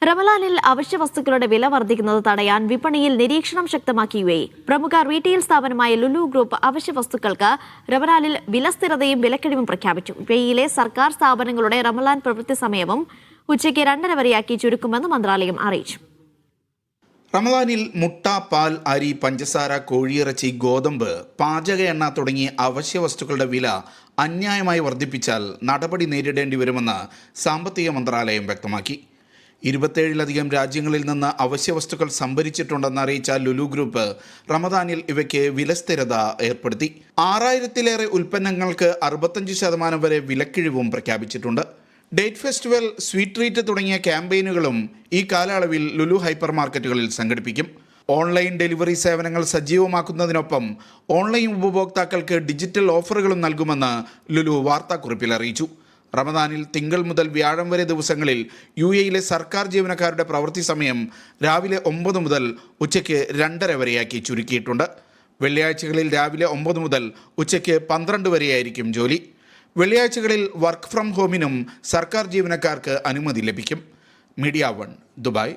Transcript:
റമലാനിൽ അവശ്യ വസ്തുക്കളുടെ വില വർദ്ധിക്കുന്നത് തടയാൻ വിപണിയിൽ നിരീക്ഷണം ശക്തമാക്കി UAE. പ്രമുഖ റീറ്റെയിൽ സ്ഥാപനമായ ലുലു ഗ്രൂപ്പ് അവശ്യ വസ്തുക്കൾക്ക് റമലാനിൽ വില സ്ഥിരതയും വിലക്കിഴിവും പ്രഖ്യാപിച്ചു. UAEയിലെ സർക്കാർ സ്ഥാപനങ്ങളുടെ റമലാൻ പ്രവൃത്തി സമയവും ഉച്ചയ്ക്ക് 2:30 വരെയാക്കി ചുരുക്കുമെന്ന് മന്ത്രാലയം അറിയിച്ചു. റമദാനിൽ മുട്ട, പാൽ, അരി, പഞ്ചസാര, കോഴിയിറച്ചി, ഗോതമ്പ്, പാചക എണ്ണ തുടങ്ങിയ അവശ്യ വസ്തുക്കളുടെ വില അന്യായമായി വർദ്ധിപ്പിച്ചാൽ നടപടി നേരിടേണ്ടി വരുമെന്ന് സാമ്പത്തിക മന്ത്രാലയം വ്യക്തമാക്കി. 27-ലധികം രാജ്യങ്ങളിൽ നിന്ന് അവശ്യ വസ്തുക്കൾ സംഭരിച്ചിട്ടുണ്ടെന്ന് അറിയിച്ച ലുലു ഗ്രൂപ്പ് റമദാനിൽ ഇവയ്ക്ക് വിലസ്ഥിരത ഏർപ്പെടുത്തി. 6000-ലേറെ ഉൽപ്പന്നങ്ങൾക്ക് 65% വരെ വിലക്കിഴിവും പ്രഖ്യാപിച്ചിട്ടുണ്ട്. ഡേറ്റ് ഫെസ്റ്റിവൽ, സ്വീറ്റ് ട്രീറ്റ് തുടങ്ങിയ ക്യാമ്പയിനുകളും ഈ കാലയളവിൽ ലുലു ഹൈപ്പർ മാർക്കറ്റുകളിൽ സംഘടിപ്പിക്കും. ഓൺലൈൻ ഡെലിവറി സേവനങ്ങൾ സജീവമാക്കുന്നതിനൊപ്പം ഓൺലൈൻ ഉപഭോക്താക്കൾക്ക് ഡിജിറ്റൽ ഓഫറുകളും നൽകുമെന്ന് ലുലു വാർത്താക്കുറിപ്പിൽ അറിയിച്ചു. റമദാനിൽ തിങ്കൾ മുതൽ വ്യാഴം വരെ ദിവസങ്ങളിൽ UAEയിലെ സർക്കാർ ജീവനക്കാരുടെ പ്രവൃത്തി സമയം രാവിലെ 9 മുതൽ ഉച്ചയ്ക്ക് 2:30 വരെയാക്കി ചുരുക്കിയിട്ടുണ്ട്. വെള്ളിയാഴ്ചകളിൽ രാവിലെ 9 മുതൽ ഉച്ചയ്ക്ക് 12 വരെയായിരിക്കും ജോലി. വെള്ളിയാഴ്ചകളിൽ വർക്ക് ഫ്രം ഹോമിനും സർക്കാർ ജീവനക്കാർക്ക് അനുമതി ലഭിക്കും. Media 1, Dubai.